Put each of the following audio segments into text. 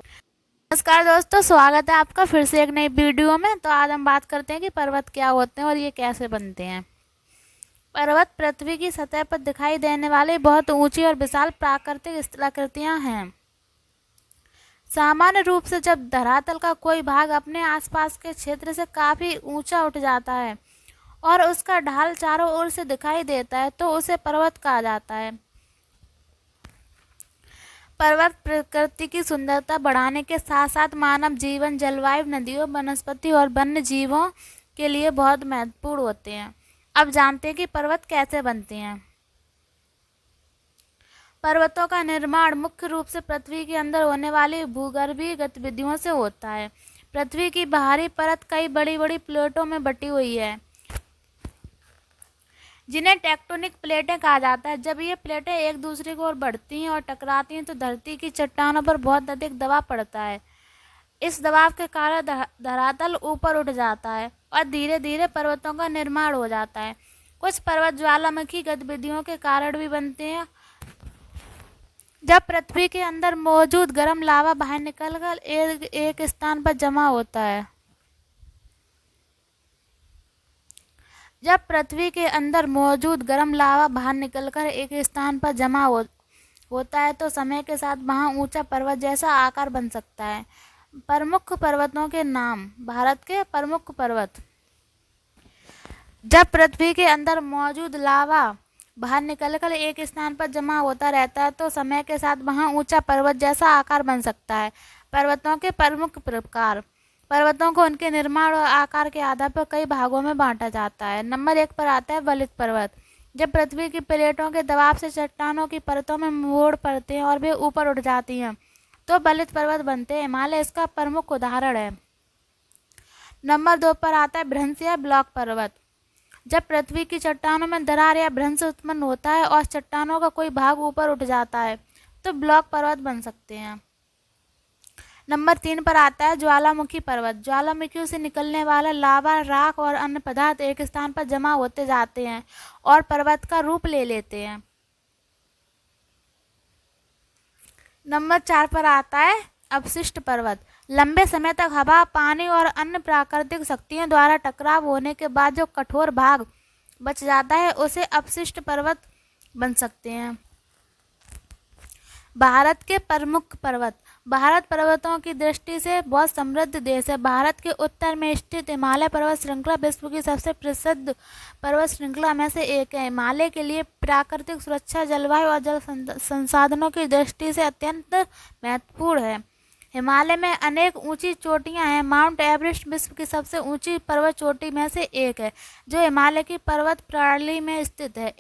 नमस्कार दोस्तों, स्वागत है आपका फिर से एक नई वीडियो में। तो आज हम बात करते हैं कि पर्वत क्या होते हैं और ये कैसे बनते हैं। पर्वत पृथ्वी की सतह पर दिखाई देने वाली बहुत ऊंची और विशाल प्राकृतिक स्थलाकृतियां हैं। सामान्य रूप से जब धरातल का कोई भाग अपने आसपास के क्षेत्र से काफी ऊंचा उठ जाता है और उसका ढाल चारों ओर से दिखाई देता है तो उसे पर्वत कहा जाता है। पर्वत प्रकृति की सुंदरता बढ़ाने के साथ साथ मानव जीवन, जलवायु, नदियों, वनस्पति और वन्य जीवों के लिए बहुत महत्वपूर्ण होते हैं। अब जानते हैं कि पर्वत कैसे बनते हैं। पर्वतों का निर्माण मुख्य रूप से पृथ्वी के अंदर होने वाली भूगर्भीय गतिविधियों से होता है। पृथ्वी की बाहरी परत कई बड़ी बड़ी प्लेटों में बटी हुई है जिन्हें टेक्टोनिक प्लेटें कहा जाता है। जब ये प्लेटें एक दूसरे की ओर बढ़ती हैं और टकराती हैं तो धरती की चट्टानों पर बहुत अधिक दबाव पड़ता है। इस दबाव के कारण धरातल ऊपर उठ जाता है और धीरे धीरे पर्वतों का निर्माण हो जाता है। कुछ पर्वत ज्वालामुखी गतिविधियों के कारण भी बनते हैं। जब पृथ्वी के अंदर मौजूद गर्म लावा बाहर निकलकर एक स्थान पर जमा होता है जब पृथ्वी के अंदर मौजूद गर्म लावा बाहर निकलकर एक स्थान पर जमा होता है तो समय के साथ वहां ऊंचा पर्वत जैसा आकार बन सकता है। प्रमुख पर्वतों के नाम। भारत के प्रमुख पर्वत। जब पृथ्वी के अंदर मौजूद लावा बाहर निकलकर एक स्थान पर जमा होता रहता है तो समय के साथ वहां ऊंचा पर्वत जैसा आकार बन सकता है। पर्वतों के प्रमुख प्रकार। पर्वतों को उनके निर्माण और आकार के आधार पर कई भागों में बांटा जाता है। नंबर 1 पर आता है वलित पर्वत। जब पृथ्वी की प्लेटों के दबाव से चट्टानों की परतों में मोड़ पड़ते हैं और वे ऊपर उठ जाती हैं तो वलित पर्वत बनते हैं। हिमालय इसका प्रमुख उदाहरण है। नंबर 2 पर आता है भ्रंश या ब्लॉक पर्वत। जब पृथ्वी की चट्टानों में दरार या भ्रंश उत्पन्न होता है और चट्टानों का कोई भाग ऊपर उठ जाता है तो ब्लॉक पर्वत बन सकते हैं। नंबर 3 पर आता है ज्वालामुखी पर्वत। ज्वालामुखियों से निकलने वाला लावा, राख और अन्य पदार्थ एक स्थान पर जमा होते जाते हैं और पर्वत का रूप ले लेते हैं। नंबर 4 पर आता है अपशिष्ट पर्वत। लंबे समय तक हवा, पानी और अन्य प्राकृतिक शक्तियों द्वारा टकराव होने के बाद जो कठोर भाग बच जाता है उसे अपशिष्ट पर्वत बन सकते हैं। भारत के प्रमुख पर्वत। भारत पर्वतों की दृष्टि से बहुत समृद्ध देश है। भारत के उत्तर में स्थित हिमालय पर्वत श्रृंखला विश्व की सबसे प्रसिद्ध पर्वत श्रृंखला में से एक है। हिमालय के लिए प्राकृतिक सुरक्षा, जलवायु और जल संसाधनों की दृष्टि से अत्यंत महत्वपूर्ण है। हिमालय में अनेक ऊंची चोटियां हैं। माउंट एवरेस्ट विश्व की सबसे ऊंची पर्वत चोटी में से एक है जो हिमालय की पर्वत प्रणाली में स्थित है।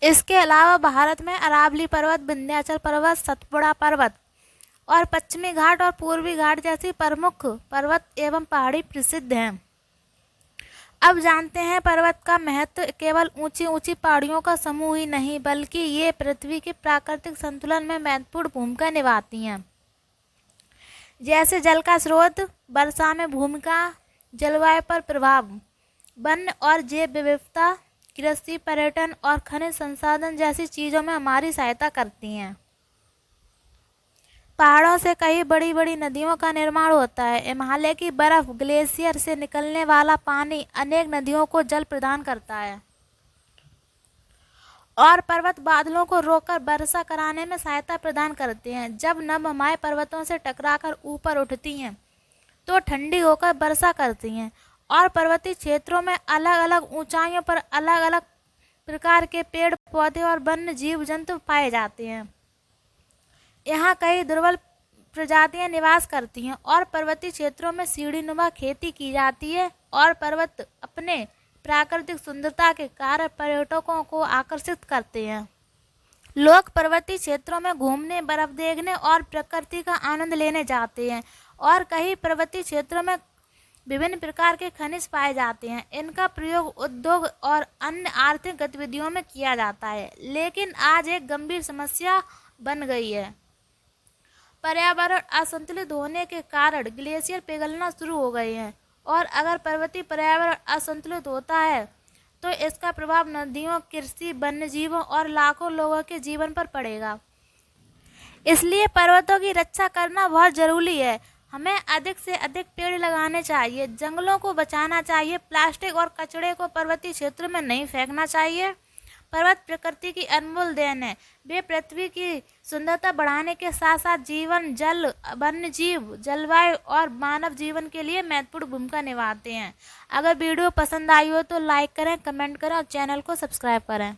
इसके अलावा भारत में अरावली पर्वत, विंध्याचल पर्वत, सतपुड़ा पर्वत और पश्चिमी घाट और पूर्वी घाट जैसी प्रमुख पर्वत एवं पहाड़ी प्रसिद्ध हैं। अब जानते हैं पर्वत का महत्व। केवल ऊंची ऊंची पहाड़ियों का समूह ही नहीं बल्कि ये पृथ्वी के प्राकृतिक संतुलन में महत्वपूर्ण भूमिका निभाती हैं, जैसे जल का स्रोत, वर्षा में भूमिका, जलवायु पर प्रभाव, वन और जैव विविधता, कृषि, पर्यटन और खनिज संसाधन जैसी चीजों में हमारी सहायता करती हैं। पहाड़ों से कई बड़ी बड़ी नदियों का निर्माण होता है। हिमालय की बर्फ, ग्लेशियर से निकलने वाला पानी अनेक नदियों को जल प्रदान करता है और पर्वत बादलों को रोककर वर्षा कराने में सहायता प्रदान करते हैं। जब नम हमारे पर्वतों से टकराकर ऊपर उठती हैं तो ठंडी होकर वर्षा करती हैं और पर्वतीय क्षेत्रों में अलग अलग ऊंचाइयों पर अलग अलग प्रकार के पेड़ पौधे और वन्य जीव जंतु पाए जाते हैं। यहाँ कई दुर्लभ प्रजातियां निवास करती हैं और पर्वतीय क्षेत्रों में सीढ़ीनुमा खेती की जाती है और पर्वत अपने प्राकृतिक सुंदरता के कारण पर्यटकों को आकर्षित करते हैं। लोग पर्वतीय क्षेत्रों में घूमने, बर्फ देखने और प्रकृति का आनंद लेने जाते हैं और कई पर्वतीय क्षेत्रों में विभिन्न प्रकार के खनिज पाए जाते हैं। इनका प्रयोग उद्योग और अन्य आर्थिक गतिविधियों में किया जाता है, लेकिन आज एक गंभीर समस्या बन गई है। पर्यावरण असंतुलित होने के कारण ग्लेशियर पिघलना शुरू हो गए हैं और अगर पर्वतीय पर्यावरण असंतुलित होता है तो इसका प्रभाव नदियों, कृषि, वन्यजीवों और लाखों लोगों के जीवन पर पड़ेगा। इसलिए पर्वतों की रक्षा करना बहुत ज़रूरी है। हमें अधिक से अधिक पेड़ लगाने चाहिए, जंगलों को बचाना चाहिए, प्लास्टिक और कचरे को पर्वतीय क्षेत्र में नहीं फेंकना चाहिए। पर्वत प्रकृति की अनमोल देन है। वे पृथ्वी की सुंदरता बढ़ाने के साथ साथ जीवन, जल, वन्य जीव, जलवायु और मानव जीवन के लिए महत्वपूर्ण भूमिका निभाते हैं। अगर वीडियो पसंद आई हो तो लाइक करें, कमेंट करें और चैनल को सब्सक्राइब करें।